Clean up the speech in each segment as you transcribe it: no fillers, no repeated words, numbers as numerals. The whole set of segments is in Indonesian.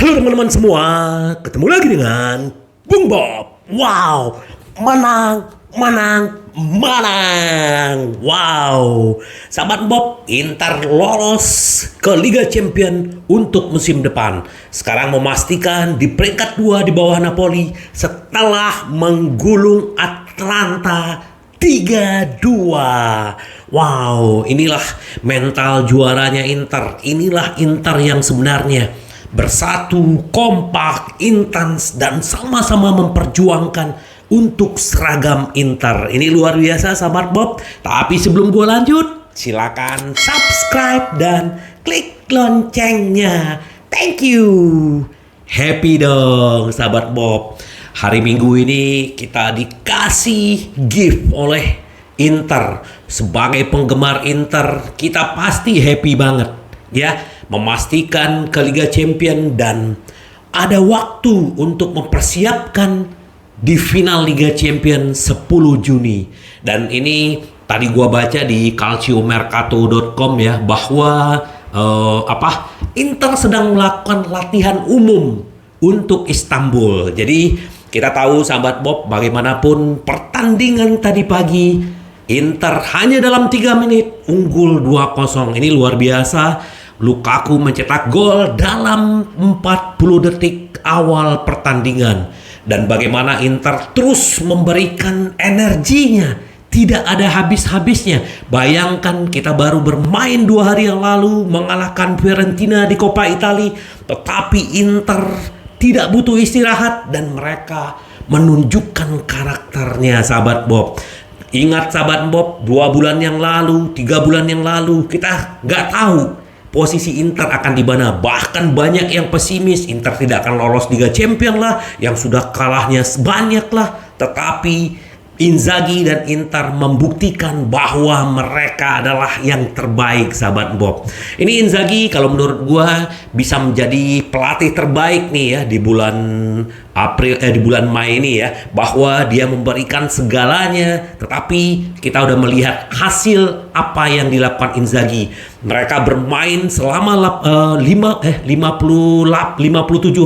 Halo teman-teman semua, ketemu lagi dengan Bung Bob. Wow, menang, menang, menang. Wow, sahabat Bob, Inter lolos ke Liga Champion untuk musim depan. Sekarang memastikan di peringkat 2 di bawah Napoli setelah menggulung Atalanta 3-2. Wow, inilah mental juaranya Inter. Inilah Inter yang sebenarnya bersatu, kompak, intens, dan sama-sama memperjuangkan untuk seragam Inter. Ini luar biasa sahabat Bob. Tapi sebelum gue lanjut, silakan subscribe dan klik loncengnya. Thank you. Happy dong sahabat Bob. Hari Minggu ini kita dikasih gift oleh Inter. Sebagai penggemar Inter, kita pasti happy banget ya, memastikan ke Liga Champion dan ada waktu untuk mempersiapkan di final Liga Champion 10 Juni. Dan ini tadi gua baca di calciomercato.com ya, bahwa Inter sedang melakukan latihan umum untuk Istanbul. Jadi kita tahu sahabat Bob, bagaimanapun pertandingan tadi pagi Inter hanya dalam 3 menit unggul 2-0. Ini luar biasa. Lukaku mencetak gol dalam 40 detik awal pertandingan. Dan bagaimana Inter terus memberikan energinya, tidak ada habis-habisnya. Bayangkan kita baru bermain 2 hari yang lalu mengalahkan Fiorentina di Coppa Italia, tetapi Inter tidak butuh istirahat dan mereka menunjukkan karakternya sahabat Bob. Ingat sahabat Bob, 2 bulan yang lalu, 3 bulan yang lalu, kita nggak tahu posisi Inter akan di mana. Bahkan banyak yang pesimis, Inter tidak akan lolos Liga Champion lah, yang sudah kalahnya banyak lah. Tetapi Inzaghi dan Inter membuktikan bahwa mereka adalah yang terbaik sahabat Bob. Ini Inzaghi kalau menurut gua bisa menjadi pelatih terbaik nih ya di bulan di bulan Mei ini ya, bahwa dia memberikan segalanya. Tetapi kita udah melihat hasil apa yang dilakukan Inzaghi. Mereka bermain selama 57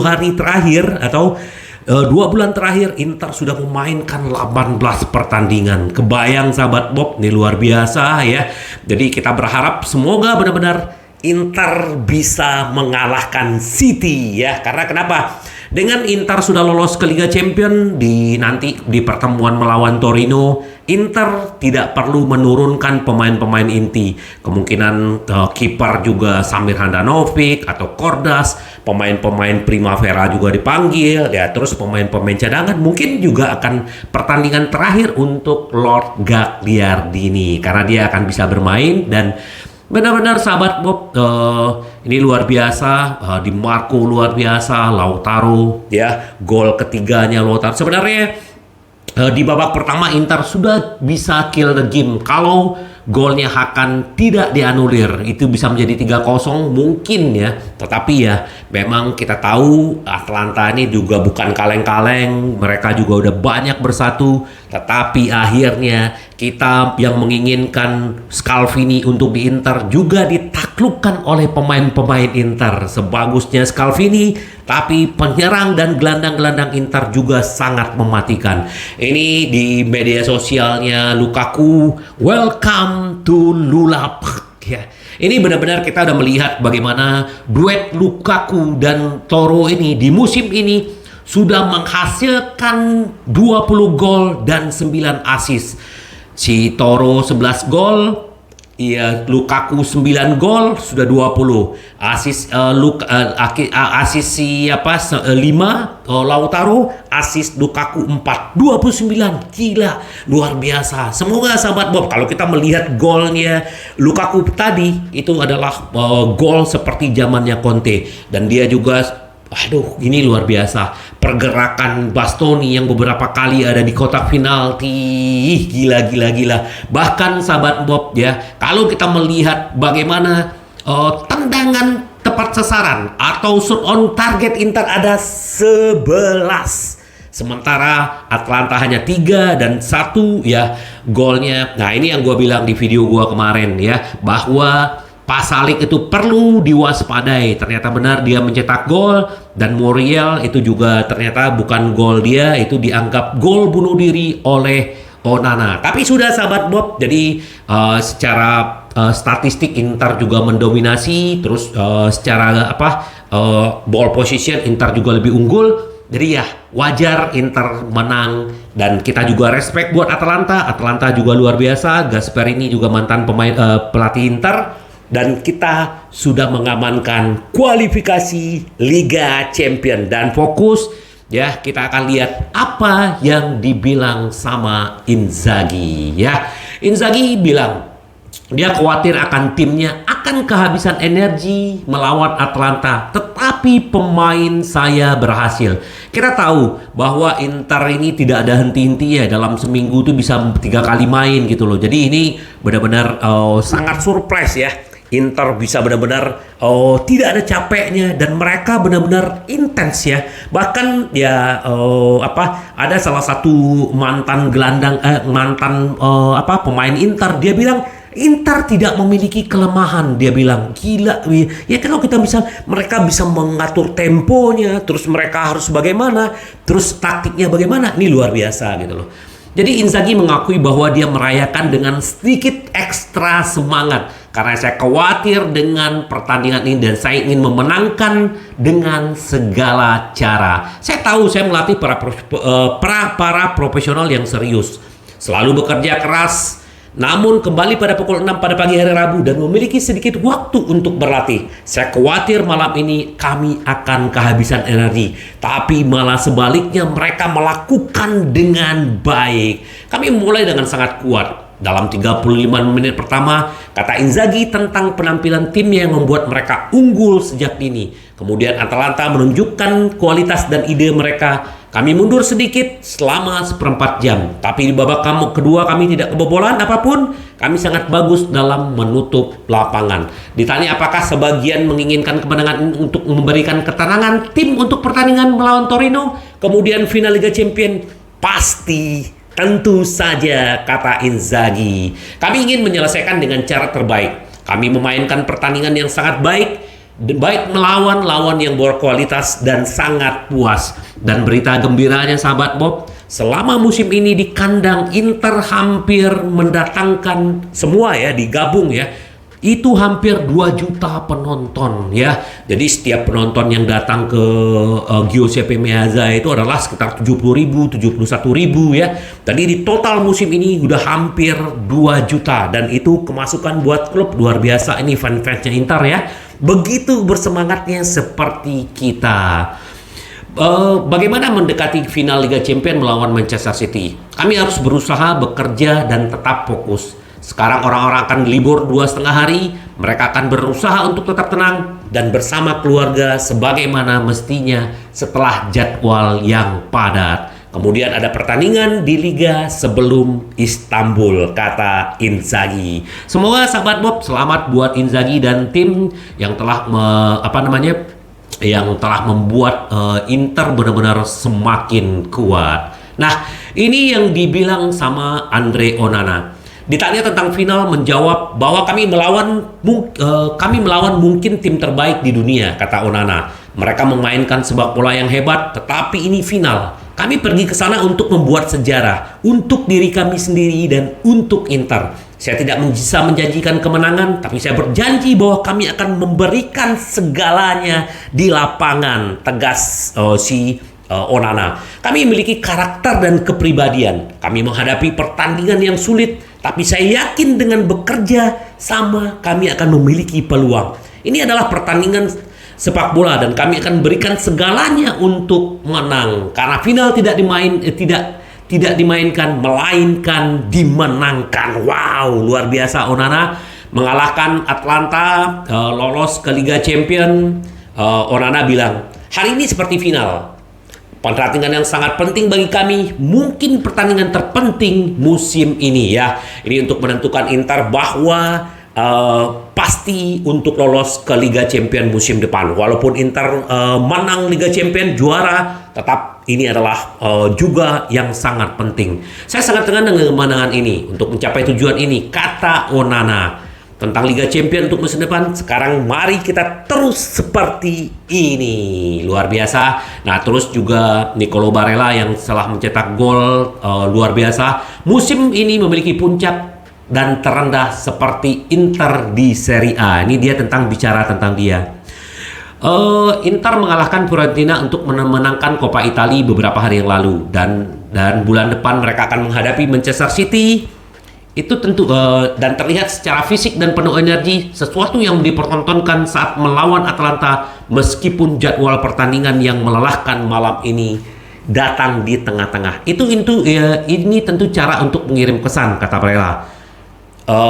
hari terakhir atau 2 bulan terakhir. Inter sudah memainkan 18 pertandingan. Kebayang sahabat Bob, ini luar biasa ya. Jadi kita berharap semoga benar-benar Inter bisa mengalahkan City ya. Karena kenapa? Dengan Inter sudah lolos ke Liga Champion nanti di pertemuan melawan Torino, Inter tidak perlu menurunkan pemain-pemain inti. Kemungkinan kiper juga Samir Handanovic atau Kordas, pemain-pemain Primavera juga dipanggil ya, terus pemain-pemain cadangan mungkin juga akan pertandingan terakhir untuk Lord Gagliardini karena dia akan bisa bermain. Dan benar-benar sahabat Bob, ini luar biasa. Di Marco luar biasa, Lautaro ya, gol ketiganya Lautaro. Sebenarnya di babak pertama Inter sudah bisa kill the game kalau golnya Hakan tidak dianulir. Itu bisa menjadi 3-0 mungkin ya. Tetapi ya memang kita tahu Atalanta ini juga bukan kaleng-kaleng. Mereka juga udah banyak bersatu. Tetapi akhirnya kita yang menginginkan Scalvini untuk di Inter juga ditaklukkan oleh pemain-pemain Inter. Sebagusnya Scalvini, tapi penyerang dan gelandang-gelandang Inter juga sangat mematikan. Ini di media sosialnya Lukaku, welcome to Lulap ya. Ini benar-benar kita udah melihat bagaimana duet Lukaku dan Toro ini di musim ini sudah menghasilkan 20 gol dan 9 assist. Si Toro 11 gol, ya Lukaku 9 gol, sudah 20. Assist assist siapa 5 Lautaro, assist Lukaku 4, 29. Gila, luar biasa. Semoga sahabat Bob, kalau kita melihat golnya Lukaku tadi itu adalah gol seperti zamannya Conte, dan dia juga ini luar biasa. Pergerakan Bastoni yang beberapa kali ada di kotak penalti, gila. Bahkan sahabat Bob ya, kalau kita melihat bagaimana tendangan tepat sasaran atau shoot on target Inter ada 11. Sementara Atalanta hanya 3 dan 1 ya golnya. Nah ini yang gue bilang di video gue kemarin ya, bahwa Pasalic itu perlu diwaspadai. Ternyata benar dia mencetak gol, dan Muriel itu juga ternyata bukan gol dia, itu dianggap gol bunuh diri oleh Onana. Tapi sudah sahabat Bob, jadi secara statistik Inter juga mendominasi, terus secara ball position Inter juga lebih unggul. Jadi ya wajar Inter menang, dan kita juga respect buat Atalanta. Atalanta juga luar biasa. Gasperini juga mantan pemain pelatih Inter. Dan kita sudah mengamankan kualifikasi Liga Champions, dan fokus ya kita akan lihat apa yang dibilang sama Inzaghi ya. Inzaghi bilang dia khawatir akan timnya akan kehabisan energi melawan Atalanta, tetapi pemain saya berhasil. Kita tahu bahwa Inter ini tidak ada henti-hentinya, dalam seminggu itu bisa 3 kali main gitu loh. Jadi ini benar-benar sangat surprise ya. Inter bisa benar-benar tidak ada capeknya, dan mereka benar-benar intens ya. Bahkan ya ada salah satu mantan gelandang pemain Inter, dia bilang Inter tidak memiliki kelemahan. Dia bilang gila ya, kalau kita mereka bisa mengatur temponya, terus mereka harus bagaimana, terus taktiknya bagaimana, ini luar biasa gitu loh. Jadi Inzaghi mengakui bahwa dia merayakan dengan sedikit ekstra semangat karena saya khawatir dengan pertandingan ini dan saya ingin memenangkan dengan segala cara. Saya tahu saya melatih para profesional yang serius, selalu bekerja keras, namun kembali pada pukul 6 pada pagi hari Rabu dan memiliki sedikit waktu untuk berlatih. Saya khawatir malam ini kami akan kehabisan energi, tapi malah sebaliknya mereka melakukan dengan baik. Kami mulai dengan sangat kuat. Dalam 35 menit pertama, kata Inzaghi tentang penampilan tim yang membuat mereka unggul sejak dini. Kemudian Atalanta menunjukkan kualitas dan ide mereka. Kami mundur sedikit selama seperempat jam. Tapi di babak kedua kami tidak kebobolan apapun. Kami sangat bagus dalam menutup lapangan. Ditanya apakah sebagian menginginkan kemenangan untuk memberikan ketenangan tim untuk pertandingan melawan Torino, kemudian final Liga Champions, pasti. Tentu saja, kata Inzaghi. Kami ingin menyelesaikan dengan cara terbaik. Kami memainkan pertandingan yang sangat baik melawan lawan yang berkualitas dan sangat puas. Dan berita gembiranya sahabat Bob, selama musim ini di kandang Inter hampir mendatangkan semua ya, digabung ya, itu hampir 2 juta penonton ya. Jadi setiap penonton yang datang ke Giuseppe Meazza itu adalah sekitar 70.000, 71.000 ya. Tadi di total musim ini udah hampir 2 juta, dan itu kemasukan buat klub luar biasa. Ini fan-fansnya Inter ya, begitu bersemangatnya seperti kita. Bagaimana mendekati final Liga Champions melawan Manchester City? Kami harus berusaha bekerja dan tetap fokus. Sekarang orang-orang akan libur 2,5 hari. Mereka akan berusaha untuk tetap tenang dan bersama keluarga sebagaimana mestinya setelah jadwal yang padat. Kemudian ada pertandingan di Liga sebelum Istanbul, kata Inzaghi. Semoga sahabat Bob, selamat buat Inzaghi dan tim yang telah membuat Inter benar-benar semakin kuat. Nah, ini yang dibilang sama Andre Onana. Ditanya tentang final, menjawab bahwa kami melawan mungkin tim terbaik di dunia, kata Onana. Mereka memainkan sepak bola yang hebat, tetapi ini final. Kami pergi ke sana untuk membuat sejarah, untuk diri kami sendiri dan untuk Inter. Saya tidak bisa menjanjikan kemenangan, tapi saya berjanji bahwa kami akan memberikan segalanya di lapangan, tegas Onana. Kami memiliki karakter dan kepribadian. Kami menghadapi pertandingan yang sulit, tapi saya yakin dengan bekerja sama kami akan memiliki peluang. Ini adalah pertandingan sepak bola dan kami akan berikan segalanya untuk menang. Karena final tidak dimainkan, melainkan dimenangkan. Wow, luar biasa Onana mengalahkan Atalanta, lolos ke Liga Champions. Onana bilang, hari ini seperti final. Pertandingan yang sangat penting bagi kami, mungkin pertandingan terpenting musim ini ya. Ini untuk menentukan Inter bahwa pasti untuk lolos ke Liga Champions musim depan. Walaupun Inter menang Liga Champions, juara, tetap ini adalah juga yang sangat penting. Saya sangat tenang dengan kemenangan ini untuk mencapai tujuan ini, kata Onana. tentang Liga Champion untuk musim depan. Sekarang mari kita terus seperti ini, luar biasa. Nah, terus juga Nicolo Barella yang telah mencetak gol luar biasa. Musim ini memiliki puncak dan terendah seperti Inter di Serie A. Ini dia bicara tentang dia. Inter mengalahkan Fiorentina untuk menangkan Coppa Italia beberapa hari yang lalu, dan bulan depan mereka akan menghadapi Manchester City. Itu tentu dan terlihat secara fisik dan penuh energi, sesuatu yang dipertontonkan saat melawan Atalanta, meskipun jadwal pertandingan yang melelahkan malam ini datang di tengah-tengah. Ini tentu cara untuk mengirim kesan, kata Barella.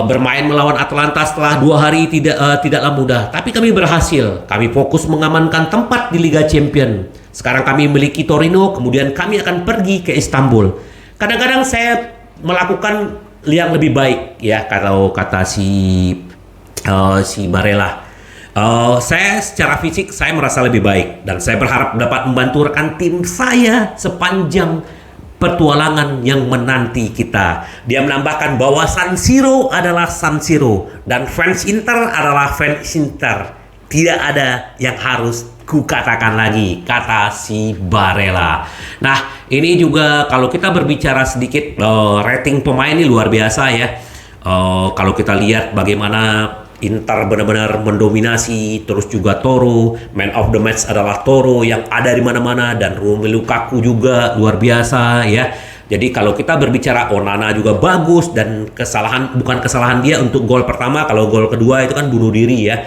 Bermain melawan Atalanta setelah 2 hari tidaklah mudah, tapi kami berhasil. Kami fokus mengamankan tempat di Liga Champion. Sekarang kami memiliki Torino, kemudian kami akan pergi ke Istanbul. Kadang-kadang saya melakukan yang lebih baik, ya, kata si Barella. Saya secara fisik saya merasa lebih baik, dan saya berharap dapat membantu rekan tim saya sepanjang petualangan yang menanti kita. Dia menambahkan bahwa San Siro adalah San Siro dan fans Inter adalah fans Inter. Tidak ada yang harus kukatakan lagi, kata si Barella. Nah, ini juga kalau kita berbicara sedikit rating pemain ini luar biasa, ya. Kalau kita lihat bagaimana Inter benar-benar mendominasi, terus juga Toro, man of the match adalah Toro yang ada di mana-mana, dan Romelu Lukaku juga luar biasa, ya. Jadi kalau kita berbicara Onana juga bagus, dan bukan kesalahan dia untuk gol pertama, kalau gol kedua itu kan bunuh diri, ya.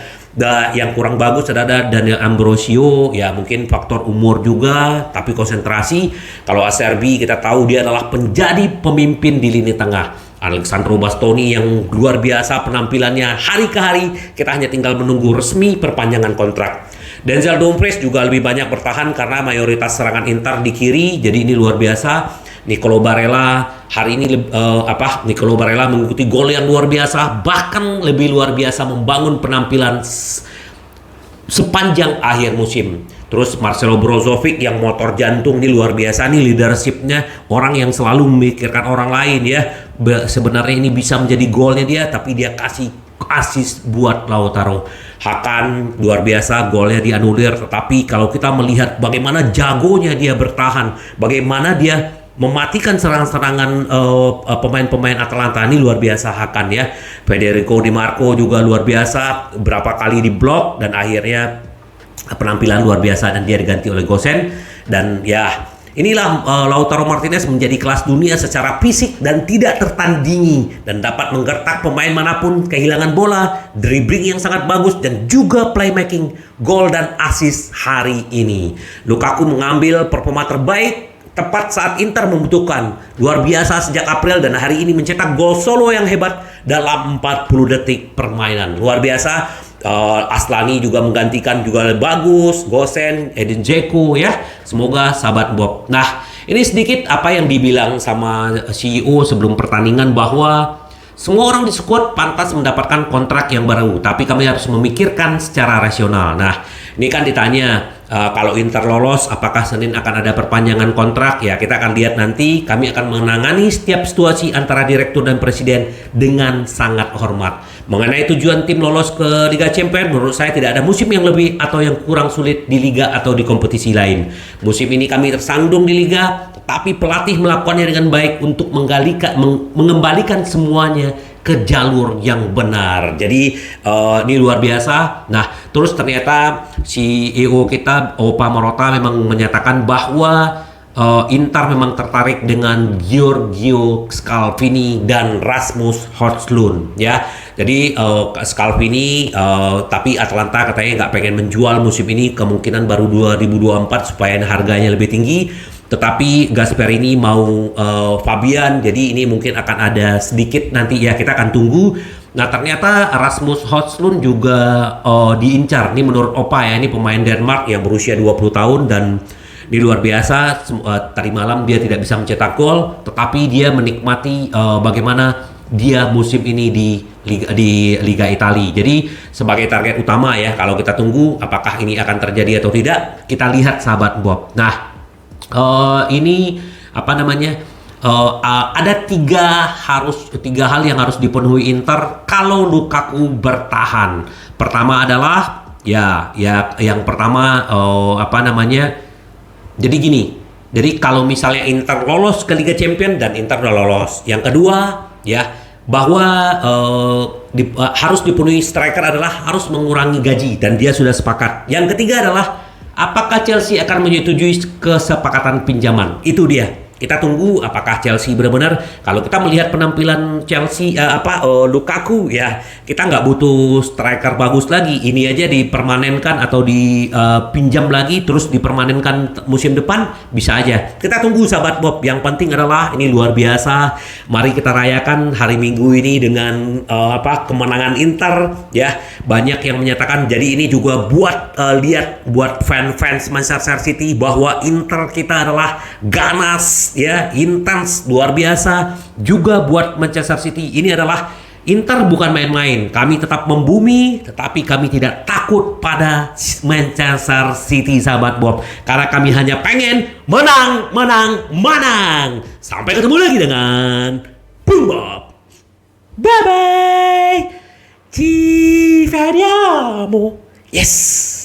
Yang kurang bagus adalah Daniel Ambrosio, ya, mungkin faktor umur juga, tapi konsentrasi. Kalau Acerbi kita tahu dia adalah penjadi pemimpin di lini tengah. Alessandro Bastoni yang luar biasa penampilannya hari ke hari, kita hanya tinggal menunggu resmi perpanjangan kontrak. Denzel Dumfries juga lebih banyak bertahan karena mayoritas serangan Inter di kiri, jadi ini luar biasa. Nicolo Barella hari ini Nicolo Barella mengikuti gol yang luar biasa, bahkan lebih luar biasa membangun penampilan sepanjang akhir musim. Terus Marcelo Brozovic yang motor jantung ini luar biasa nih, leadershipnya, orang yang selalu memikirkan orang lain, ya. Sebenarnya ini bisa menjadi golnya dia, tapi dia kasih assist buat Lautaro. Hakan luar biasa, golnya dianulir, tetapi kalau kita melihat bagaimana jagonya dia bertahan, bagaimana dia mematikan serangan-serangan pemain-pemain Atalanta, ini luar biasa Hakan, ya. Federico Di Marco juga luar biasa, berapa kali diblok dan akhirnya penampilan luar biasa, dan dia diganti oleh Gosen. Dan ya, inilah Lautaro Martinez menjadi kelas dunia secara fisik dan tidak tertandingi, dan dapat menggertak pemain manapun, kehilangan bola, dribbling yang sangat bagus, dan juga playmaking, gol dan assist hari ini. Lukaku mengambil performa terbaik tepat saat Inter membutuhkan. Luar biasa sejak April, dan hari ini mencetak gol solo yang hebat dalam 40 detik permainan. Luar biasa. Aslani juga menggantikan juga bagus, Gosen, Edin Dzeko, ya. Semoga sahabat Bob. Nah, ini sedikit apa yang dibilang sama CEO sebelum pertandingan, bahwa semua orang di skuad pantas mendapatkan kontrak yang baru, tapi kami harus memikirkan secara rasional. Nah, ini kan ditanya kalau Inter lolos, apakah Senin akan ada perpanjangan kontrak? Ya, kita akan lihat nanti. Kami akan menangani setiap situasi antara direktur dan presiden dengan sangat hormat. Mengenai tujuan tim lolos ke Liga Champions, menurut saya tidak ada musim yang lebih atau yang kurang sulit di Liga atau di kompetisi lain. Musim ini kami tersandung di Liga, tapi pelatih melakukannya dengan baik untuk mengembalikan semuanya ke jalur yang benar. Jadi ini luar biasa. Nah, terus ternyata CEO kita Opa Morota memang menyatakan bahwa Inter memang tertarik dengan Giorgio Scalvini dan Rasmus Højlund, ya. Jadi Scalvini, tapi Atalanta katanya nggak pengen menjual musim ini, kemungkinan baru 2024 supaya harganya lebih tinggi. Tetapi Gasperini mau Fabian, jadi ini mungkin akan ada sedikit nanti, ya, kita akan tunggu. Nah, ternyata Rasmus Højlund juga diincar. Ini menurut Opa, ya, ini pemain Denmark yang berusia 20 tahun dan ini luar biasa. Tadi malam dia tidak bisa mencetak gol, tetapi dia menikmati bagaimana dia musim ini di Liga Italia. Jadi sebagai target utama, ya, kalau kita tunggu apakah ini akan terjadi atau tidak, kita lihat sahabat Bob. Nah, ini apa namanya? ada tiga hal yang harus dipenuhi Inter kalau Lukaku bertahan. Pertama adalah yang pertama apa namanya? Jadi gini. Jadi kalau misalnya Inter lolos ke Liga Champions dan Inter udah lolos. Yang kedua ya bahwa harus dipenuhi striker adalah harus mengurangi gaji dan dia sudah sepakat. Yang ketiga adalah apakah Chelsea akan menyetujui kesepakatan pinjaman? Itu dia. Kita tunggu apakah Chelsea benar-benar. Kalau kita melihat penampilan Chelsea Lukaku ya, kita nggak butuh striker bagus lagi. Ini aja dipermanenkan atau dipinjam lagi terus dipermanenkan musim depan bisa aja. Kita tunggu sahabat Bob. Yang penting adalah ini luar biasa. Mari kita rayakan hari Minggu ini dengan kemenangan Inter ya. Banyak yang menyatakan jadi ini juga buat lihat buat fans Manchester City bahwa Inter kita adalah ganas ya, intens, luar biasa. Juga buat Manchester City ini adalah Inter bukan main-main. Kami tetap membumi, tetapi kami tidak takut pada Manchester City sahabat Bob. Karena kami hanya pengen menang, menang, menang. Sampai ketemu lagi dengan Boom Bob. Bye-bye. Ci vediamo. Yes.